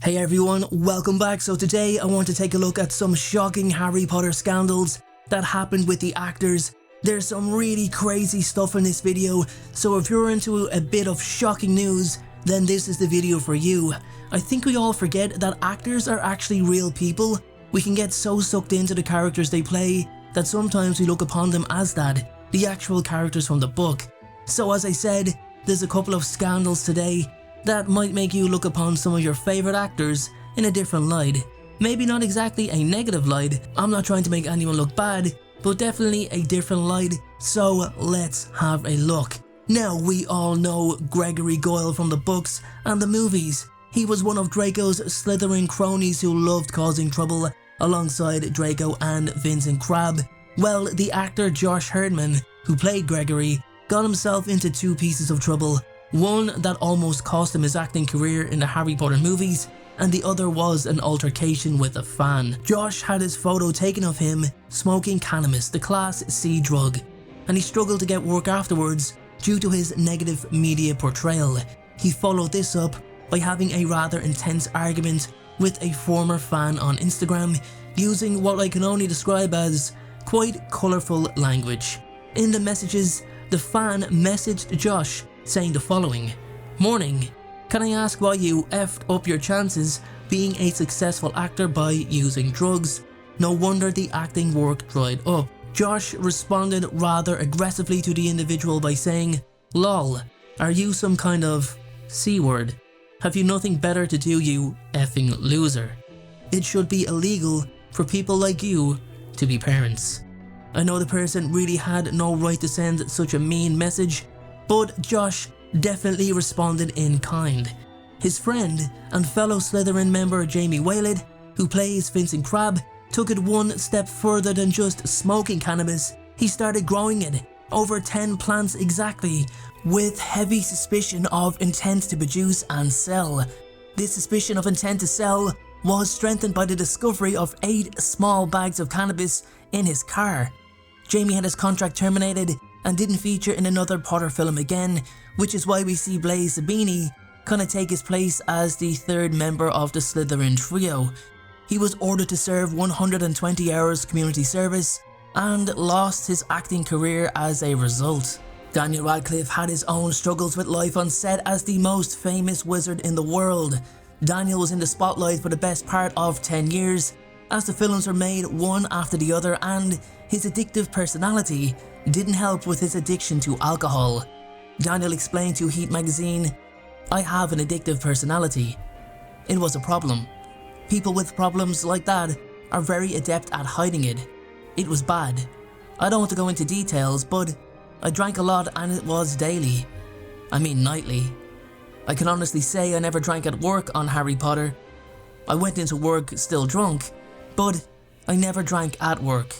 Hey everyone, welcome back. So today I want to take a look at some shocking Harry Potter scandals that happened with the actors. There's some really crazy stuff in this video, so if you're into a bit of shocking news, then this is the video for you. I think we all forget that actors are actually real people. We can get so sucked into the characters they play that sometimes we look upon them as that, the actual characters from the book. So as I said, there's a couple of scandals today that might make you look upon some of your favourite actors in a different light. Maybe not exactly a negative light, I'm not trying to make anyone look bad, but definitely a different light, so let's have a look. Now, we all know Gregory Goyle from the books and the movies. He was one of Draco's Slytherin cronies who loved causing trouble alongside Draco and Vincent Crabbe. Well, the actor Josh Herdman, who played Gregory, got himself into two pieces of trouble. One that almost cost him his acting career in the Harry Potter movies, and the other was an altercation with a fan. Josh had his photo taken of him smoking cannabis, the Class C drug, and he struggled to get work afterwards due to his negative media portrayal. He followed this up by having a rather intense argument with a former fan on Instagram, using what I can only describe as quite colourful language. In the messages, the fan messaged Josh saying the following: "Morning, can I ask why you effed up your chances being a successful actor by using drugs? No wonder the acting work dried up." Josh responded rather aggressively to the individual by saying, "Lol, are you some kind of C-word? Have you nothing better to do, you effing loser? It should be illegal for people like you to be parents." I know the person really had no right to send such a mean message, but Josh definitely responded in kind. His friend and fellow Slytherin member Jamie Whaled, who plays Vincent Crabbe, took it one step further than just smoking cannabis. He started growing it, over 10 plants exactly, with heavy suspicion of intent to produce and sell. This suspicion of intent to sell was strengthened by the discovery of 8 small bags of cannabis in his car. Jamie had his contract terminated and didn't feature in another Potter film again, which is why we see Blaise Zabini kinda take his place as the third member of the Slytherin trio. He was ordered to serve 120 hours community service and lost his acting career as a result. Daniel Radcliffe had his own struggles with life on set as the most famous wizard in the world. Daniel was in the spotlight for the best part of 10 years, as the films were made one after the other, and his addictive personality didn't help with his addiction to alcohol. Daniel explained to Heat magazine, "I have an addictive personality. It was a problem. People with problems like that are very adept at hiding it. It was bad. I don't want to go into details, but I drank a lot and it was daily. I mean nightly. I can honestly say I never drank at work on Harry Potter. I went into work still drunk, but I never drank at work.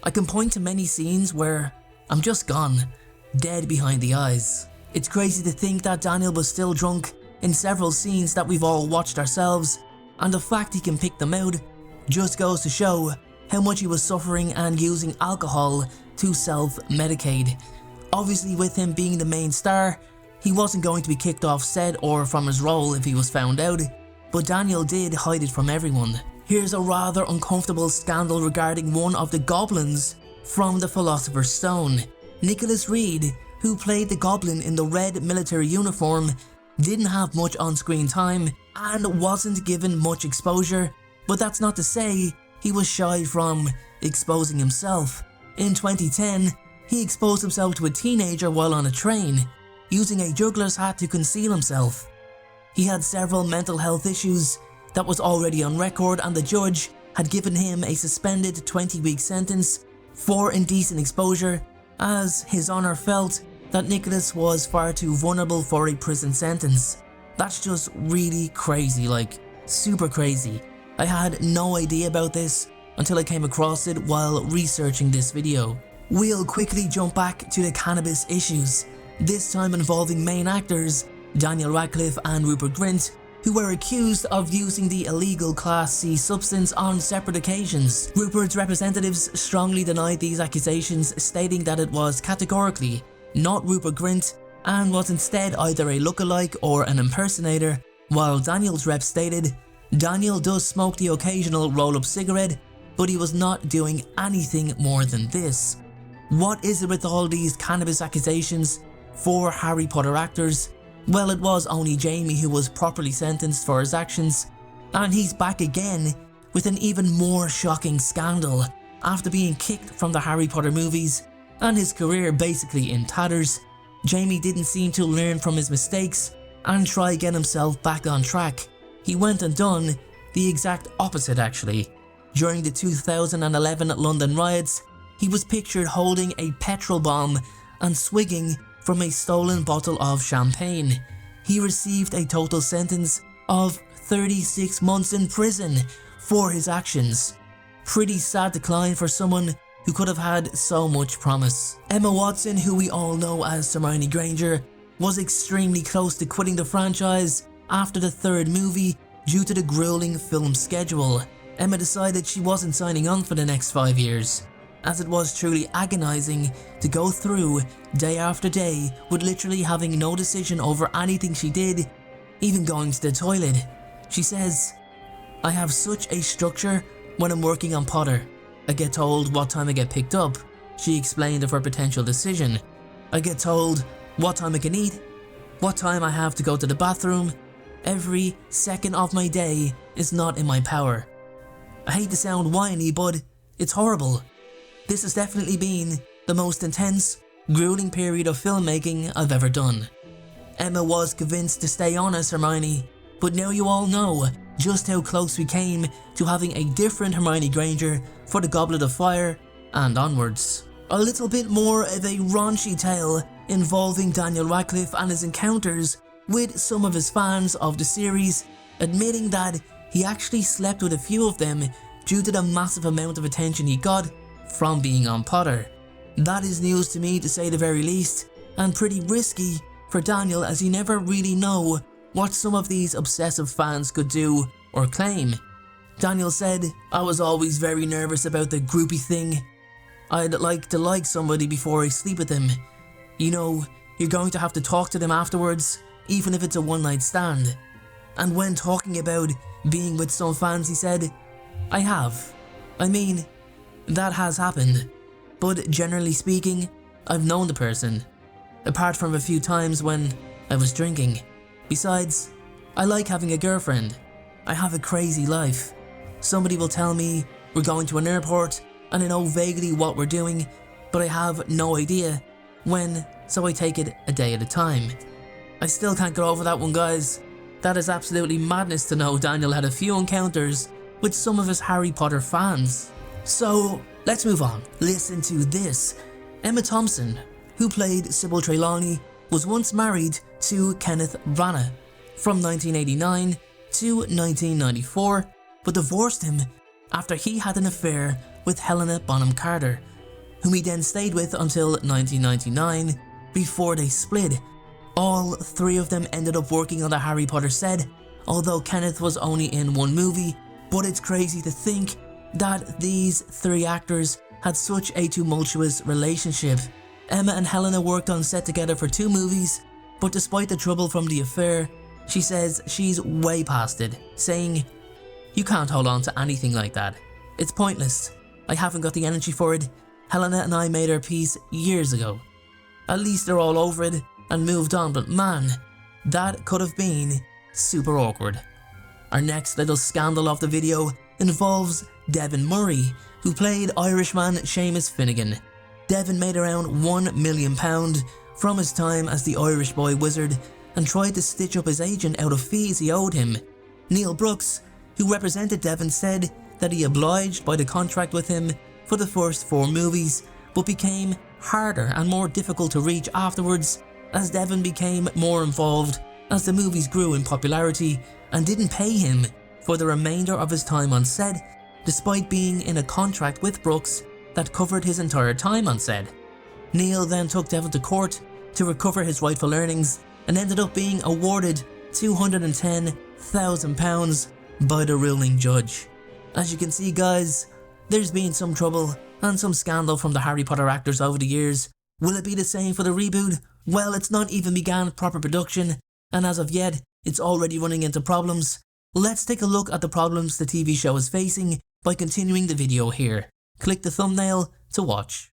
I can point to many scenes where I'm just gone, dead behind the eyes." It's crazy to think that Daniel was still drunk in several scenes that we've all watched ourselves, and the fact he can pick them out just goes to show how much he was suffering and using alcohol to self-medicate. Obviously, with him being the main star, he wasn't going to be kicked off set or from his role if he was found out, but Daniel did hide it from everyone. Here's a rather uncomfortable scandal regarding one of the goblins from the Philosopher's Stone. Nicholas Reed, who played the goblin in the red military uniform, didn't have much on-screen time and wasn't given much exposure, but that's not to say he was shy from exposing himself. In 2010, he exposed himself to a teenager while on a train, using a juggler's hat to conceal himself. He had several mental health issues that was already on record, and the judge had given him a suspended 20-week sentence for indecent exposure, as His Honour felt that Nicholas was far too vulnerable for a prison sentence. That's just really crazy, like super crazy. I had no idea about this until I came across it while researching this video. We'll quickly jump back to the cannabis issues, this time involving main actors Daniel Radcliffe and Rupert Grint, who were accused of using the illegal Class C substance on separate occasions. Rupert's representatives strongly denied these accusations, stating that it was categorically not Rupert Grint and was instead either a lookalike or an impersonator, While Daniel's rep stated, Daniel does smoke the occasional roll-up cigarette, but he was not doing anything more than this. What is it with all these cannabis accusations for Harry Potter actors? Well, it was only Jamie who was properly sentenced for his actions, and he's back again with an even more shocking scandal after being kicked from the Harry Potter movies and his career basically in tatters. Jamie didn't seem to learn from his mistakes and try get himself back on track. He went and done the exact opposite actually. During the 2011 London riots, he was pictured holding a petrol bomb and swigging from a stolen bottle of champagne. He received a total sentence of 36 months in prison for his actions. Pretty sad decline for someone who could have had so much promise. Emma Watson, who we all know as Hermione Granger, was extremely close to quitting the franchise after the third movie due to the grueling film schedule. Emma decided she wasn't signing on for the next 5 years, as it was truly agonizing to go through day after day with literally having no decision over anything she did, even going to the toilet. She says, "I have such a structure when I'm working on Potter. I get told what time I get picked up," she explained of her potential decision. "I get told what time I can eat, what time I have to go to the bathroom. Every second of my day is not in my power." I hate to sound whiny, but it's horrible. This has definitely been the most intense, grueling period of filmmaking I've ever done. Emma was convinced to stay on as Hermione, but now you all know just how close we came to having a different Hermione Granger for the Goblet of Fire and onwards. A little bit more of a raunchy tale involving Daniel Radcliffe and his encounters with some of his fans of the series, admitting that he actually slept with a few of them due to the massive amount of attention he got from being on Potter. That is news to me, to say the very least, and pretty risky for Daniel, as you never really know what some of these obsessive fans could do or claim. Daniel said, "I was always very nervous about the groupie thing. I'd like to like somebody before I sleep with them. You know, you're going to have to talk to them afterwards, even if it's a one-night stand." And when talking about being with some fans, he said, "I have. I mean, that has happened. But generally speaking, I've known the person, apart from a few times when I was drinking. Besides, I like having a girlfriend. I have a crazy life. Somebody will tell me we're going to an airport and I know vaguely what we're doing, but I have no idea when, so I take it a day at a time." I still can't get over that one, guys. That is absolutely madness to know Daniel had a few encounters with some of his Harry Potter fans. So let's move on. Listen to this. Emma Thompson, who played Sybil Trelawney, was once married to Kenneth Branagh from 1989 to 1994, but divorced him after he had an affair with Helena Bonham Carter, whom he then stayed with until 1999 before they split. All three of them ended up working on the Harry Potter set, although Kenneth was only in one movie, but it's crazy to think that these three actors had such a tumultuous relationship. Emma and Helena worked on set together for 2 movies, but despite the trouble from the affair, she says she's way past it, saying, "You can't hold on to anything like that. It's pointless. I haven't got the energy for it. Helena and I made our peace years ago. At least they're all over it and moved on, but man, that could have been super awkward." Our next little scandal of the video involves Devin Murray, who played Irishman Seamus Finnegan. Devin made around £1 million from his time as the Irish boy wizard and tried to stitch up his agent out of fees he owed him. Neil Brooks, who represented Devin, said that he obliged by the contract with him for the first 4 movies, but became harder and more difficult to reach afterwards as Devin became more involved as the movies grew in popularity, and didn't pay him for the remainder of his time on set, despite being in a contract with Brooks that covered his entire time on set. Neil then took Devin to court to recover his rightful earnings and ended up being awarded £210,000 by the ruling judge. As you can see, guys, there's been some trouble and some scandal from the Harry Potter actors over the years. Will it be the same for the reboot? Well, it's not even began proper production, and as of yet, it's already running into problems. Let's take a look at the problems the TV show is facing by continuing the video here. Click the thumbnail to watch.